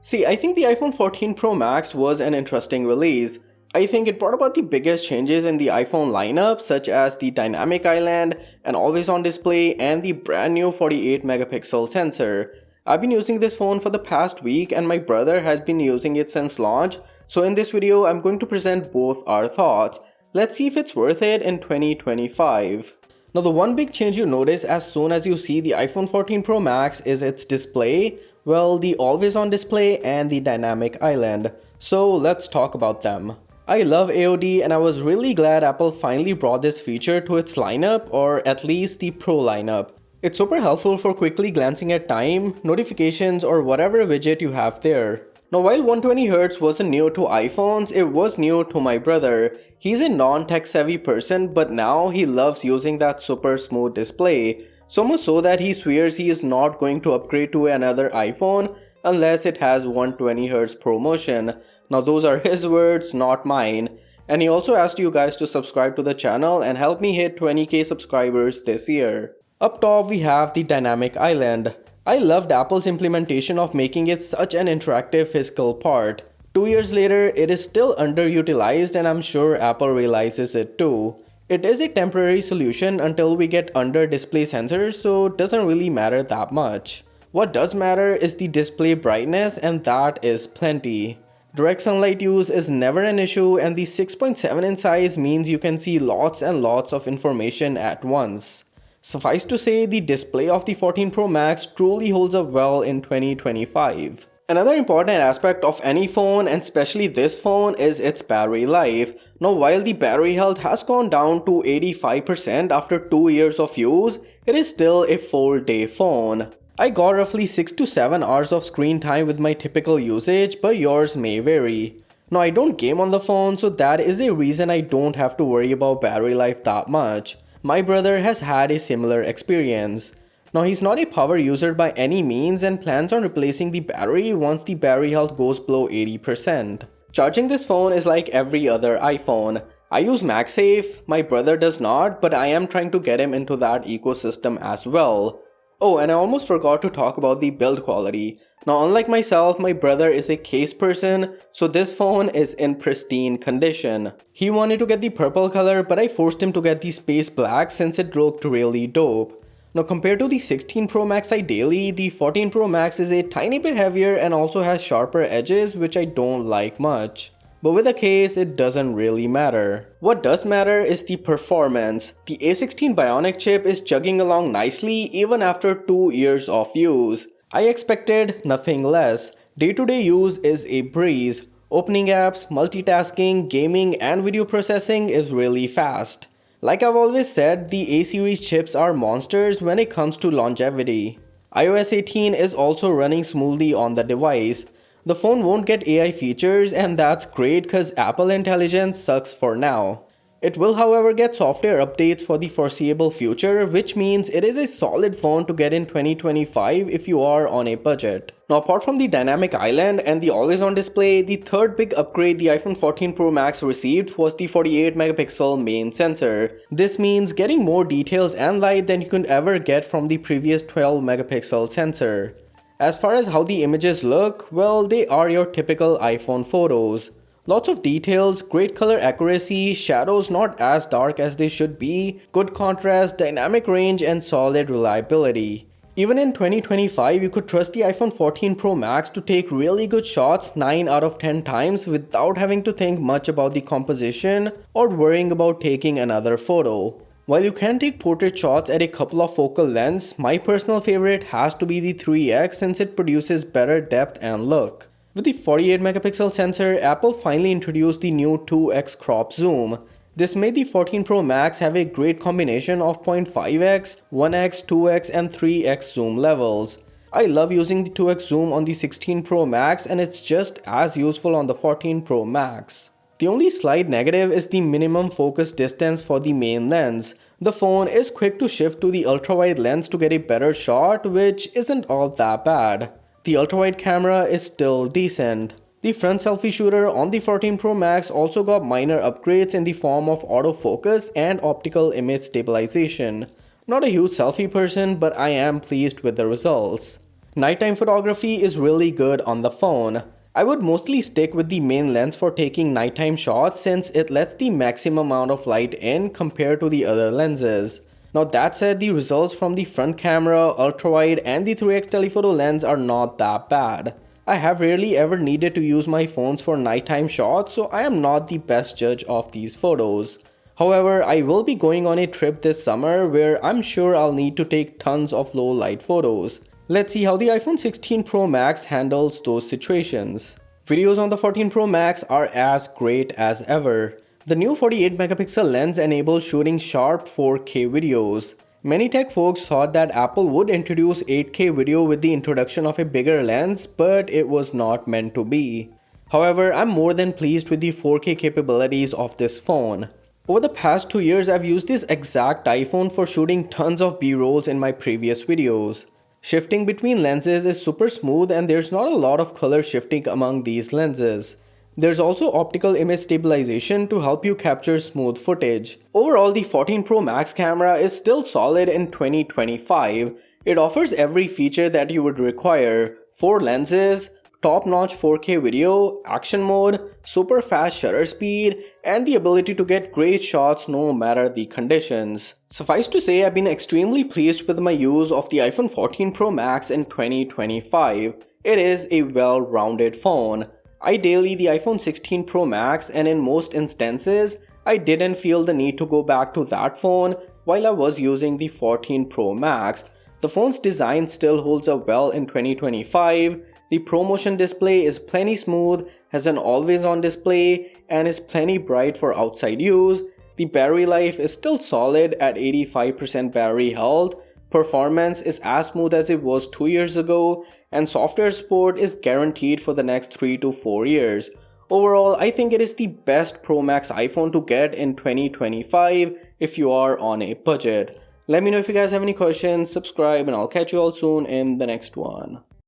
See, I think the iPhone 14 Pro Max was an interesting release. I think it brought about the biggest changes in the iPhone lineup, such as the dynamic island, an always-on display, and the brand new 48 megapixel sensor. I've been using this phone for the past week and my brother has been using it since launch, so in this video I'm going to present both our thoughts. Let's see if it's worth it in 2025. Now the one big change you notice as soon as you see the iPhone 14 Pro Max is its display, well, the always-on display and the dynamic island. So let's talk about them. I love AOD and I was really glad Apple finally brought this feature to its lineup, or at least the Pro lineup. It's super helpful for quickly glancing at time, notifications, or whatever widget you have there. Now while 120Hz wasn't new to iPhones, it was new to my brother. He's a non-tech savvy person, but now he loves using that super smooth display. So much so that he swears he is not going to upgrade to another iPhone unless it has 120Hz ProMotion. Now those are his words, not mine. And he also asked you guys to subscribe to the channel and help me hit 20k subscribers this year. Up top we have the dynamic island. I loved Apple's implementation of making it such an interactive physical part. 2 years later, it is still underutilized and I'm sure Apple realizes it too. It is a temporary solution until we get under display sensors, so it doesn't really matter that much. What does matter is the display brightness, and that is plenty. Direct sunlight use is never an issue, and the 6.7 inch size means you can see lots and lots of information at once. Suffice to say, the display of the 14 Pro Max truly holds up well in 2025. Another important aspect of any phone, and especially this phone, is its battery life. Now while the battery health has gone down to 85% after 2 years of use, it is still a full day phone. I got roughly 6 to 7 hours of screen time with my typical usage, but yours may vary. Now I don't game on the phone, so that is a reason I don't have to worry about battery life that much. My brother has had a similar experience. Now he's not a power user by any means and plans on replacing the battery once the battery health goes below 80%. Charging this phone is like every other iPhone. I use MagSafe, my brother does not, but I am trying to get him into that ecosystem as well. Oh, and I almost forgot to talk about the build quality. Now unlike myself, my brother is a case person, so this phone is in pristine condition. He wanted to get the purple color, but I forced him to get the space black since it looked really dope. Now compared to the 16 Pro Max ideally, the 14 Pro Max is a tiny bit heavier and also has sharper edges, which I don't like much. But with a case, it doesn't really matter. What does matter is the performance. The A16 Bionic chip is chugging along nicely even after 2 years of use. I expected nothing less. Day-to-day use is a breeze. Opening apps, multitasking, gaming, and video processing is really fast. Like I've always said, the A-series chips are monsters when it comes to longevity. iOS 18 is also running smoothly on the device. The phone won't get AI features, and that's great cause Apple Intelligence sucks for now. It will however get software updates for the foreseeable future, which means it is a solid phone to get in 2025 if you are on a budget. Now apart from the dynamic island and the always-on display, the third big upgrade the iPhone 14 Pro Max received was the 48 megapixel main sensor. This means getting more details and light than you could ever get from the previous 12 megapixel sensor. As far as how the images look, well, they are your typical iPhone photos. Lots of details, great color accuracy, shadows not as dark as they should be, good contrast, dynamic range, and solid reliability. Even in 2025, you could trust the iPhone 14 Pro Max to take really good shots 9 out of 10 times without having to think much about the composition or worrying about taking another photo. While you can take portrait shots at a couple of focal lengths, my personal favorite has to be the 3x since it produces better depth and look. With the 48 megapixel sensor, Apple finally introduced the new 2x crop zoom. This made the 14 Pro Max have a great combination of 0.5x, 1x, 2x, and 3x zoom levels. I love using the 2x zoom on the 16 Pro Max and it's just as useful on the 14 Pro Max. The only slight negative is the minimum focus distance for the main lens. The phone is quick to shift to the ultra-wide lens to get a better shot, which isn't all that bad. The ultra-wide camera is still decent. The front selfie shooter on the 14 Pro Max also got minor upgrades in the form of autofocus and optical image stabilization. Not a huge selfie person, but I am pleased with the results. Nighttime photography is really good on the phone. I would mostly stick with the main lens for taking nighttime shots since it lets the maximum amount of light in compared to the other lenses. Now that said, the results from the front camera, ultrawide and the 3x telephoto lens are not that bad. I have rarely ever needed to use my phones for nighttime shots, so I am not the best judge of these photos. However, I will be going on a trip this summer where I'm sure I'll need to take tons of low light photos. Let's see how the iPhone 16 Pro Max handles those situations. Videos on the 14 Pro Max are as great as ever. The new 48 megapixel lens enables shooting sharp 4K videos. Many tech folks thought that Apple would introduce 8K video with the introduction of a bigger lens, but it was not meant to be. However, I'm more than pleased with the 4K capabilities of this phone. Over the past 2 years, I've used this exact iPhone for shooting tons of B-rolls in my previous videos. Shifting between lenses is super smooth and there's not a lot of color shifting among these lenses. There's also optical image stabilization to help you capture smooth footage. Overall, the 14 Pro Max camera is still solid in 2025. It offers every feature that you would require: 4 lenses, top-notch 4K video, action mode, super fast shutter speed, and the ability to get great shots no matter the conditions. Suffice to say, I've been extremely pleased with my use of the iPhone 14 Pro Max in 2025. It is a well-rounded phone. Ideally, the iPhone 16 Pro Max, and in most instances, I didn't feel the need to go back to that phone while I was using the 14 Pro Max. The phone's design still holds up well in 2025. The ProMotion display is plenty smooth, has an always-on display, and is plenty bright for outside use. The battery life is still solid at 85% battery health. Performance is as smooth as it was 2 years ago, and software support is guaranteed for the next 3 to 4 years. Overall, I think it is the best Pro Max iPhone to get in 2025 if you are on a budget. Let me know if you guys have any questions, subscribe, and I'll catch you all soon in the next one.